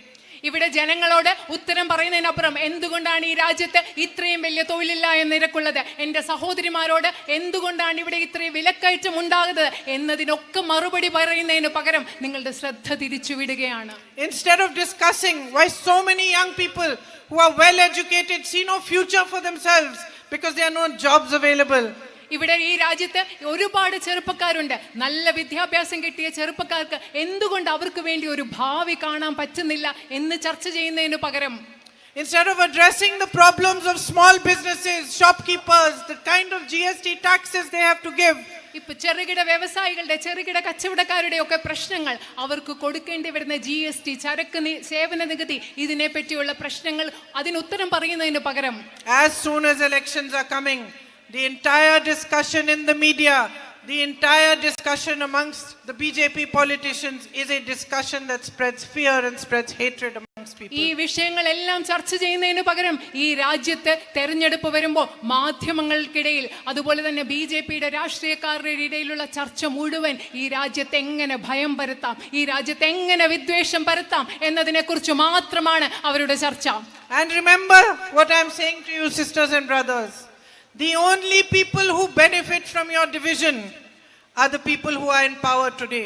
ഇവിടെ ജനങ്ങളോട് ഉത്തരം പറയുന്നതിനപ്പുറം എന്തുകൊണ്ടാണ് ഈ രാജ്യത്ത് ഇത്രയും വലിയ തൊഴിലില്ലായ്മ നിരക്കുള്ളത്, എന്റെ സഹോദരിമാരോട് എന്തുകൊണ്ടാണ് ഇവിടെ ഇത്രയും വിലക്കയറ്റം ഉണ്ടാകുന്നത് എന്നതിനൊക്കെ മറുപടി പറയുന്നതിന് പകരം നിങ്ങളുടെ ശ്രദ്ധ തിരിച്ചുവിടുകയാണ്. Instead of discussing why so many young people who are well educated see no future for themselves because there are no jobs available, ഇവിടെ ഈ രാജ്യത്ത് ഒരുപാട് ചെറുപ്പക്കാരുണ്ട്. നല്ല വിദ്യാഭ്യാസം കിട്ടിയ ചെറുപ്പക്കാർക്ക് എന്തുകൊണ്ട് അവർക്ക് വേണ്ടി ഒരു ഭാവി കാണാൻ പറ്റുന്നില്ല എന്ന് ചർച്ച ചെയ്യുന്നതിന് പകരം, instead of addressing the problems of small businesses, shopkeepers, the kind of GST taxes they have to give, ഇപ്പൊ ചെറുകിട വ്യവസായികളുടെ, ചെറുകിട കച്ചവടക്കാരുടെ ഒക്കെ പ്രശ്നങ്ങൾ, അവർക്ക് കൊടുക്കേണ്ടി വരുന്ന GST, ചരക്ക് സേവന നികുതി, ഇതിനെ പറ്റിയുള്ള പ്രശ്നങ്ങൾ, അതിന് ഉത്തരം പറയുന്നതിന് പകരം, as soon as elections are coming, the entire discussion in the media, the entire discussion amongst the BJP politicians is a discussion that spreads fear and spreads hatred amongst people. ഈ വിഷയങ്ങളെല്ലാം ചർച്ച ചെയ്യുന്നതിന് പകരം ഈ രാജ്യത്ത് തെരഞ്ഞെടുപ്പ് വരുമ്പോൾ മാധ്യമങ്ങൾക്കിടയിൽ, അതുപോലെ തന്നെ BJPയുടെ രാഷ്ട്രീയക്കാരുടെ ഇടയിലുള്ള ചർച്ച മുഴുവൻ ഈ രാജ്യത്ത് എങ്ങനെ ഭയം പരത്താം, ഈ രാജ്യത്ത് എങ്ങനെ വിദ്വേഷം പരത്താം എന്നതിനെ കുറിച്ച് മാത്രമാണ് അവരുടെ ചർച്ച. And remember what I am saying to you, sisters and brothers. The only people who benefit from your division are the people who are in power today.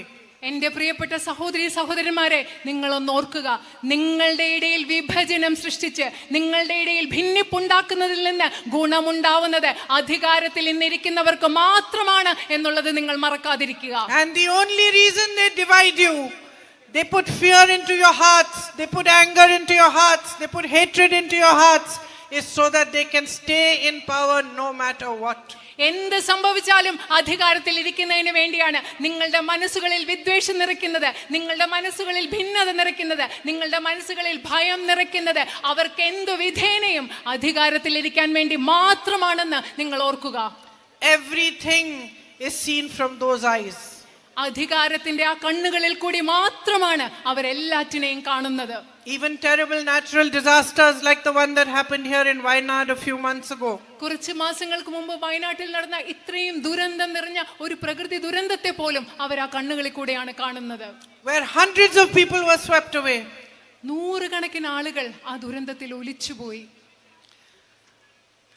എന്റെ പ്രിയപ്പെട്ട സഹോദരന്മാരെ, നിങ്ങളൊന്ന് ഓർക്കുക, നിങ്ങളുടെ ഇടയിൽ വിഭജനം സൃഷ്ടിച്ച് നിങ്ങളുടെ ഇടയിൽ ഭിന്നിപ്പുണ്ടാക്കുന്നതിൽ നിന്ന് ഗുണമുണ്ടാവുന്നത് അധികാരത്തിൽ ഇന്നിരിക്കുന്നവർക്ക് മാത്രമാണ് എന്നുള്ളത് നിങ്ങൾ മറക്കാതിരിക്കുക. And the only reason they divide you, they put fear into your hearts, they put anger into your hearts, they put hatred into your hearts, is so that they can stay in power no matter what. എന്ത് സംഭവിച്ചാലും അധികാരത്തിൽ ഇരിക്കുന്നതിന് വേണ്ടിയാണ് നിങ്ങളുടെ മനസ്സുകളിൽ വിദ്വേഷം നിറയ്ക്കുന്നത്, നിങ്ങളുടെ മനസ്സുകളിൽ ഭിന്നത നിറയ്ക്കുന്നത്, നിങ്ങളുടെ മനസ്സുകളിൽ ഭയം നിറയ്ക്കുന്നത് അവർക്ക് എന്തു വിധേനയും അധികാരത്തിൽ ഇരിക്കാൻ വേണ്ടി മാത്രമാണെന്ന് നിങ്ങൾ ഓർക്കുക. Everything is seen from those eyes. അധികാരത്തിന്റെ ആ കണ്ണുകളിൽ കൂടി മാത്രമാണ് അവരെല്ലാറ്റിനെയും കാണുന്നത്. Even terrible natural disasters like the one that happened here in Wayanad a few months ago. കുറച്ച് മാസങ്ങൾക്ക് മുമ്പ് വയനാട്ടിൽ നടന്ന ഇത്രയും ദുരന്തം നിറഞ്ഞ ഒരു പ്രകൃതി ദുരന്തത്തെ പോലും അവർ ആ കണ്ണുകളിൽ കൂടെയാണ് കാണുന്നത്. Where hundreds of people were swept away. നൂറുകണക്കിന് ആളുകൾ ആ ദുരന്തത്തിൽ ഒലിച്ചുപോയി.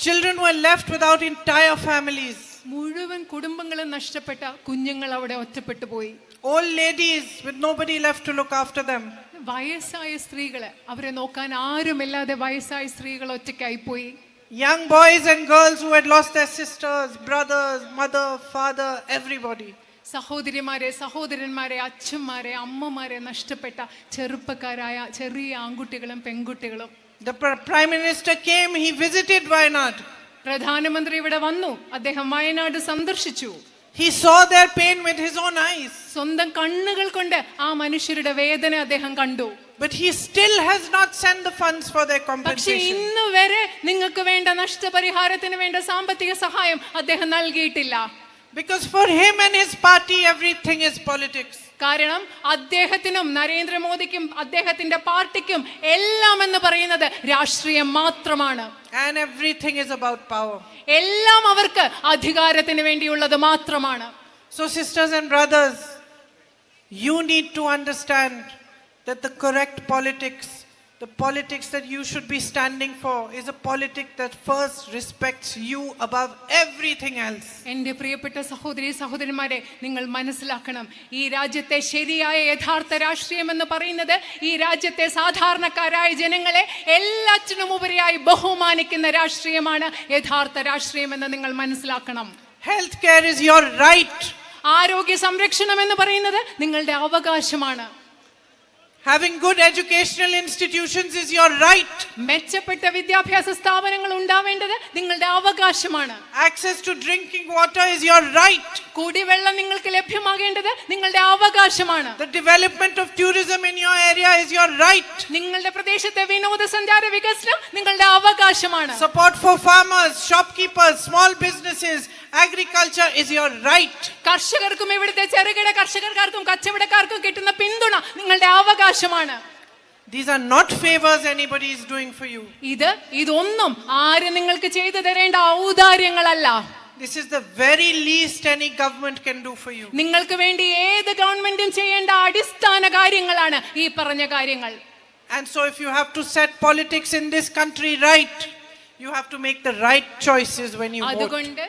Children were left without entire families. മുഴുവൻ കുടുംബങ്ങളും നഷ്ടപ്പെട്ട കുഞ്ഞുങ്ങൾ അവിടെ ഒറ്റപ്പെട്ടു പോയി. Old ladies with nobody left to look after them. വയസ്സായ സ്ത്രീകള്, അവരെ നോക്കാൻ ആരുമില്ലാതെ വയസ്സായ സ്ത്രീകൾ ഒറ്റയ്ക്കായി പോയി. Young boys and girls who had lost their sisters, brothers, mother, father, everybody. സഹോദരിമാരെ, സഹോദരന്മാരെ, അച്ഛന്മാരെ, അമ്മമാരെ നഷ്ടപ്പെട്ട ചെറുപ്പക്കാരായ ചെറിയ ആൺകുട്ടികളും പെൺകുട്ടികളും. The Prime Minister came, he visited Wayanad. പ്രധാനമന്ത്രി ഇവിടെ വന്നു, അദ്ദേഹം വയനാട് സന്ദർശിച്ചു. He saw their pain with his own eyes. സ്വന്തം കണ്ണുകൾ കൊണ്ട് ആ മനുഷ്യരുടെ വേദന അദ്ദേഹം കണ്ടു. But he still has not sent the funds for their പക്ഷേ compensation. ഇന്ന് വരെ നിങ്ങൾക്ക് വേണ്ട നഷ്ടപരിഹാരത്തിന് വേണ്ട സാമ്പത്തിക സഹായം അദ്ദേഹം നൽകിയിട്ടില്ല. Because for him and his party, everything is politics. കാരണം അദ്ദേഹത്തിനും നരേന്ദ്രമോദിക്കും അദ്ദേഹത്തിന്റെ പാർട്ടിക്കും എല്ലാം എന്ന് പറയുന്നത് രാഷ്ട്രീയം മാത്രമാണ്. And everything is about power. എല്ലാം അവർക്ക് അധികാരത്തിന് വേണ്ടിയുള്ളത് മാത്രമാണ്. So sisters and brothers, you need to understand that the correct politics, the politics that you should be standing for, is a politics that first respects you above everything else. എൻ്റെ പ്രിയപ്പെട്ട സഹോദരി സഹോദരന്മാരെ, നിങ്ങൾ മനസ്സിലാക്കണം, ഈ രാജ്യത്തെ ശരിയായ യഥാർത്ഥ രാഷ്ട്രീയം എന്ന് പറയുന്നത് ഈ രാജ്യത്തെ സാധാരണക്കാരായ ജനങ്ങളെ എല്ലാറ്റിനും ഉപരിയായി ബഹുമാനിക്കുന്ന രാഷ്ട്രീയമാണ് യഥാർത്ഥ രാഷ്ട്രീയം എന്ന് നിങ്ങൾ മനസ്സിലാക്കണം. Health care is your right. ആരോഗ്യ സംരക്ഷണം എന്ന് പറയുന്നത് നിങ്ങളുടെ അവകാശമാണ്. Having good educational institutions is your right. മെച്ചപ്പെട്ട വിദ്യാഭ്യാസ സ്ഥാപനങ്ങൾ ഉണ്ടാവേണ്ടത് നിങ്ങളുടെ അവകാശമാണ്. Access to drinking water is your right. കുടിവെള്ളം നിങ്ങൾക്ക് ലഭ്യമാകേണ്ടത് നിങ്ങളുടെ അവകാശമാണ്. The development of tourism in your area is your right. നിങ്ങളുടെ പ്രദേശത്തെ വിനോദസഞ്ചാര വികസനം നിങ്ങളുടെ അവകാശമാണ്. Support for farmers, shopkeepers, small businesses, agriculture is your right. കർഷകർക്കും ഇവിടുത്തെ ചെറുകിട കർഷകർക്കും കച്ചവടക്കാർക്കും കിട്ടുന്ന പിന്തുണ നിങ്ങളുടെ അവകാശമാണ്. These are not favors anybody is doing for you. ഇതൊന്നും ആരും നിങ്ങൾക്ക് ചെയ്തു തരേണ്ട ഔദാര്യങ്ങളല്ല. This is the very least any government can do for you. നിങ്ങൾക്ക് വേണ്ടി ഏത് ഗവൺമെന്റും ചെയ്യേണ്ട അടിസ്ഥാന കാര്യങ്ങളാണ് ഈ പറഞ്ഞ കാര്യങ്ങൾ. And so if you have to set politics in this country right, you have to make the right choices when you vote. അതുകൊണ്ട്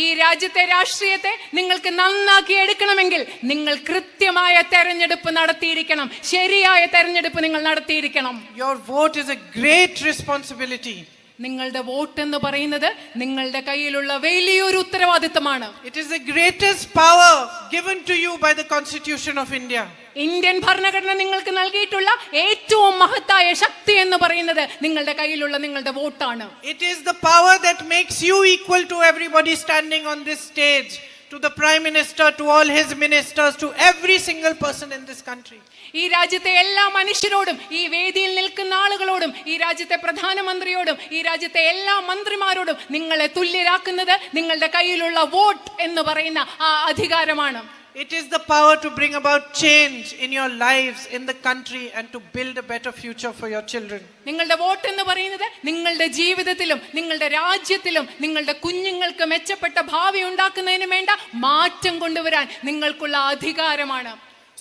ഈ രാജ്യത്തെ രാഷ്ട്രീയത്തെ നിങ്ങൾക്ക് നന്നാക്കി എടുക്കണമെങ്കിൽ നിങ്ങൾ കൃത്യമായ തെരഞ്ഞെടുപ്പ് നടത്തിയിരിക്കണം. ശരിയായ തെരഞ്ഞെടുപ്പ് നിങ്ങൾ നടത്തിയിരിക്കണം. Your vote is a great responsibility. നിങ്ങളുടെ വോട്ട് എന്ന് പറയുന്നത് നിങ്ങളുടെ കയ്യിലുള്ള വലിയൊരു ഉത്തരവാദിത്തമാണ്. It is the greatest power given to you by the Constitution of India. Indian ഭരണഘടന നിങ്ങൾക്ക് നൽകിയിട്ടുള്ള ഏറ്റവും മഹത്തായ ശക്തി എന്ന് പറയുന്നത് നിങ്ങളുടെ കയ്യിലുള്ള നിങ്ങളുടെ വോട്ടാണ്. It is the power that makes you equal to everybody standing on this stage, to the Prime Minister, to all his ministers, to every single person in this country. ഈ രാജ്യത്തെ എല്ലാ മനുഷ്യരോടും, ഈ വേദിയിൽ നിൽക്കുന്ന ആളുകളോടും, ഈ രാജ്യത്തെ പ്രധാനമന്ത്രിയോടും, ഈ രാജ്യത്തെ എല്ലാ മന്ത്രിമാരോടും നിങ്ങളെ തുല്യരാക്കുന്നത് നിങ്ങളുടെ കയ്യിലുള്ള വോട്ട് എന്ന് പറയുന്ന ആ അധികാരമാണ്. It is the power to bring about change in your lives, in the country, and to build a better future for your children. നിങ്ങളുടെ വോട്ട് എന്ന് പറയുന്നത് നിങ്ങളുടെ ജീവിതത്തിലും നിങ്ങളുടെ രാജ്യത്തിലും നിങ്ങളുടെ കുഞ്ഞുങ്ങൾക്ക് മെച്ചപ്പെട്ട ഭാവി ഉണ്ടാക്കുന്നതിന് വേണ്ട മാറ്റം കൊണ്ടുവരാൻ നിങ്ങൾക്കുള്ള അധികാരമാണ്.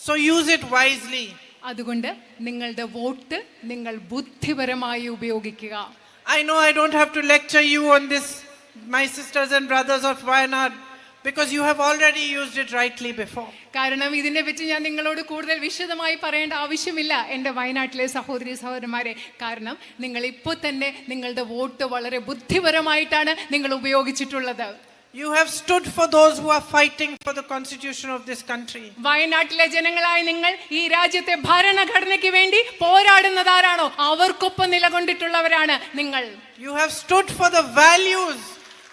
So use it wisely. അതുകൊണ്ട് നിങ്ങളുടെ വോട്ട് നിങ്ങൾ ബുദ്ധിപരമായി ഉപയോഗിക്കുക. I know I don't have to lecture you on this, my sisters and brothers of Wayanad, because you have already used it rightly before. കാരണം ഇതിനെ പറ്റി ഞാൻ നിങ്ങളോട് കൂടുതൽ വിശദമായി പറയേണ്ട ആവശ്യമില്ല എൻ്റെ വയനാട്ടിലെ സഹോദരി സഹോദരന്മാരെ. കാരണം നിങ്ങൾ ഇപ്പോൾ തന്നെ നിങ്ങളുടെ വോട്ട് വളരെ ബുദ്ധിപരമായിട്ടാണ് നിങ്ങൾ ഉപയോഗിച്ചിട്ടുള്ളത്. You have stood for those who are fighting for the constitution of this country. വയനാട്ടിലെ ജനങ്ങളായ നിങ്ങൾ ഈ രാജ്യത്തെ ഭരണഘടനയ്ക്ക് വേണ്ടി പോരാടുന്നതാരാണോ അവർക്കൊപ്പം നിലകൊണ്ടിട്ടുള്ളവരാണ് നിങ്ങൾ. You have stood for the values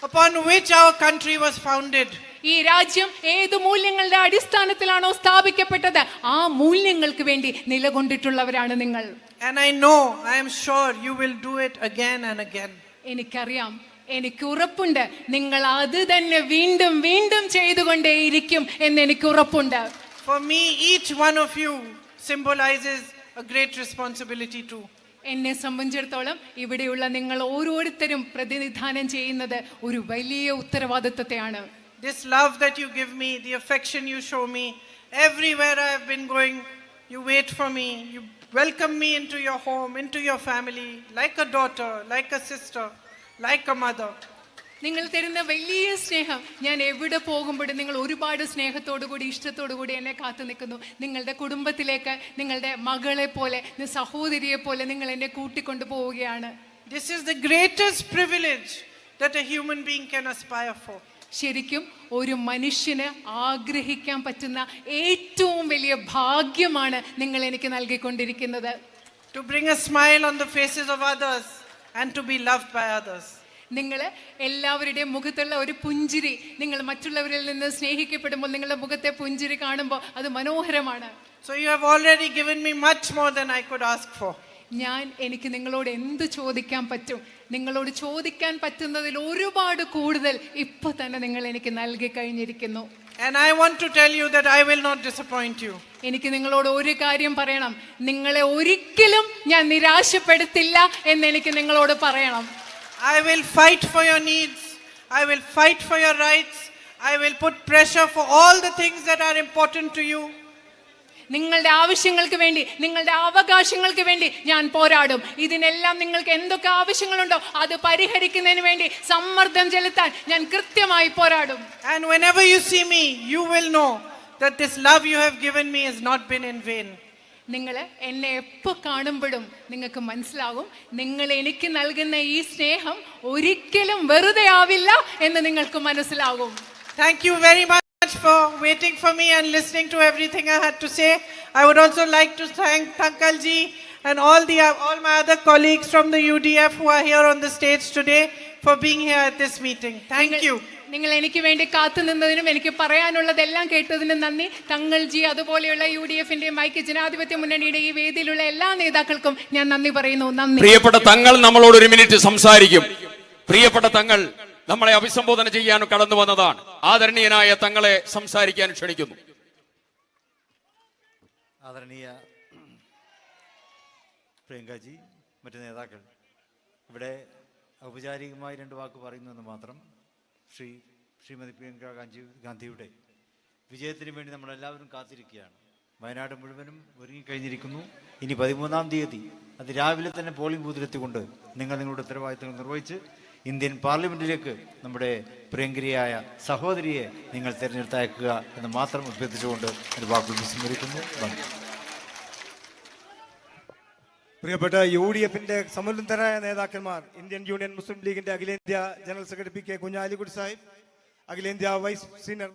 upon which our country was founded. ഈ രാജ്യം ഏത് മൂല്യങ്ങളുടെ അടിസ്ഥാനത്തിലാണോ സ്ഥാപിക്കപ്പെട്ടത് ആ മൂല്യങ്ങൾക്ക് വേണ്ടി നിലകൊണ്ടിട്ടുള്ളവരാണ് നിങ്ങൾ. And I know, I am sure you will do it again and again. എനിക്കറിയാം, എനിക്ക് ഉറപ്പുണ്ട്, നിങ്ങൾ അത് തന്നെ വീണ്ടും വീണ്ടും ചെയ്തുകൊണ്ടേയിരിക്കും എന്ന് എനിക്ക് ഉറപ്പുണ്ട്. For me, each one of you symbolizes a great responsibility too. എന്നെ സംബന്ധിച്ചിടത്തോളം ഇവിടെയുള്ള നിങ്ങൾ ഓരോരുത്തരും പ്രതിനിധാനം ചെയ്യുന്നത് ഒരു വലിയ ഉത്തരവാദിത്തത്തെയാണ്. This love that you give me, the affection you show me, everywhere I have been going, you wait for me, you welcome me into your home, into your family, like a daughter, like a sister, like a mother. നിങ്ങൾ തരുന്ന വലിയ സ്നേഹം, ഞാൻ എവിടെ പോകുമ്പോഴും നിങ്ങൾ ഒരുപാട് സ്നേഹത്തോടു കൂടി ഇഷ്ടത്തോടു കൂടി എന്നെ കാത്തു നിൽക്കുന്നു. നിങ്ങളുടെ കുടുംബത്തിലേക്ക് നിങ്ങളുടെ മകളെ പോലെ സഹോദരിയെ പോലെ നിങ്ങൾ എന്നെ കൂട്ടിക്കൊണ്ടു പോവുകയാണ്. This is the greatest privilege that a human being can aspire for. ശരിക്കും ഒരു മനുഷ്യന് ആഗ്രഹിക്കാൻ പറ്റുന്ന ഏറ്റവും വലിയ ഭാഗ്യമാണ് നിങ്ങൾ എനിക്ക് നൽകിക്കൊണ്ടിരിക്കുന്നത്. To bring a smile on the faces of others and to be loved by others. നിങ്ങൾ എല്ലാവരുടെയും മുഖത്തുള്ള ഒരു പുഞ്ചിരി, നിങ്ങൾ മറ്റുള്ളവരിൽ നിന്ന് സ്നേഹിക്കപ്പെടുമ്പോൾ നിങ്ങളുടെ മുഖത്തെ പുഞ്ചിരി കാണുമ്പോൾ അത് മനോഹരമാണ്. So you have already given me much more than I could ask for. എനിക്ക് നിങ്ങളോട് എന്ത് ചോദിക്കാൻ പറ്റും? നിങ്ങളോട് ചോദിക്കാൻ പറ്റുന്നതിൽ ഒരുപാട് കൂടുതൽ ഇപ്പൊ തന്നെ നിങ്ങൾ എനിക്ക് നൽകി കഴിഞ്ഞിരിക്കുന്നു. And I want to tell you that I will not disappoint you. എനിക്ക് നിങ്ങളോട് ഒരു കാര്യം പറയണം, നിങ്ങളെ ഒരിക്കലും ഞാൻ നിരാശപ്പെടുത്തില്ല എന്ന് എനിക്ക് നിങ്ങളോട് പറയണം. I will fight for your needs. I will fight for your rights. I will put pressure for all the things that are important to you. നിങ്ങളുടെ ആവശ്യങ്ങൾക്ക് വേണ്ടി, നിങ്ങളുടെ അവകാശങ്ങൾക്ക് വേണ്ടി ഞാൻ പോരാടും. ഇതിനെല്ലാം നിങ്ങൾക്ക് എന്തൊക്കെ ആവശ്യങ്ങളുണ്ടോ അത് പരിഹരിക്കുന്നതിന് വേണ്ടി സമ്മർദ്ദം ചെലുത്താൻ ഞാൻ കൃത്യമായി പോരാടും. And whenever you see me, you will know that this love you have given me has not been in vain. നിങ്ങൾ എന്നെ എപ്പോൾ കാണുമ്പോഴും നിങ്ങൾക്ക് മനസ്സിലാകും, നിങ്ങൾ എനിക്ക് നൽകുന്ന ഈ സ്നേഹം ഒരിക്കലും വെറുതെ ആവില്ല എന്ന് നിങ്ങൾക്ക് മനസ്സിലാകും. Thank you very much for waiting for me and listening to everything I had to say. I would also like to thank Thankal ji and all my other colleagues from the UDF who are here on the stage today for being here at this meeting. Thank you. നിങ്ങൾ എനിക്ക് വേണ്ടി കാത്തു നിന്നതിനും എനിക്ക് പറയാനുള്ളതെല്ലാം കേട്ടതിനും നന്ദി. തങ്ങൾ ജി, അതുപോലെയുള്ള UDF-ന്റെ ഐക്യ ജനാധിപത്യ മുന്നണിയുടെ ഈ വേദിയിലുള്ള എല്ലാ നേതാക്കൾക്കും ഞാൻ നന്ദി പറയുന്നു. നന്ദി. പ്രിയപ്പെട്ട തങ്ങൾ നമ്മളോട് ഒരു മിനിറ്റ് സംസാരിക്കും. പ്രിയപ്പെട്ട തങ്ങൾ നമ്മളെ അഭിസംബോധന ചെയ്യാൻ കടന്നു വന്നതാണ്. ആദരണീയനായ തങ്ങളെ സംസാരിക്കാൻ ക്ഷണിക്കുന്നു. ആദരണീയ പ്രിയങ്കാജി, മറ്റു നേതാക്കൾ, ഇവിടെ ഔപചാരികമായി 2 വാക്ക് പറയുന്നുവെന്ന് മാത്രം. ശ്രീമതി പ്രിയങ്ക ഗാന്ധിയുടെ വിജയത്തിന് വേണ്ടി നമ്മളെല്ലാവരും കാത്തിരിക്കുകയാണ്. വയനാട് മുഴുവനും ഒരുങ്ങിക്കഴിഞ്ഞിരിക്കുന്നു. ഇനി 13-ാം തീയതി അതിരാവിലെ തന്നെ പോളിംഗ് ബൂത്തിലെത്തിക്കൊണ്ട് നിങ്ങളുടെ ഉത്തരവാദിത്തങ്ങൾ നിർവഹിച്ച് ഇന്ത്യൻ പാർലമെന്റിലേക്ക് നമ്മുടെ പ്രിയങ്കരിയായ സഹോദരിയെ നിങ്ങൾ തിരഞ്ഞെടുത്തയക്കുക എന്ന് മാത്രം അഭ്യർത്ഥിച്ചുകൊണ്ട് ഒരു വാക്കുകൾ വിസ്മരിക്കുന്നു. നന്ദി. പ്രിയപ്പെട്ട UDF-ന്റെ സമുന്നതരായ നേതാക്കന്മാർ, ഇന്ത്യൻ യൂണിയൻ മുസ്ലിം ലീഗിന്റെ അഖിലേന്ത്യാ general secretary PK Kunhalikutty Sahib, അഖിലേന്ത്യാ വൈസ് സീനിയർ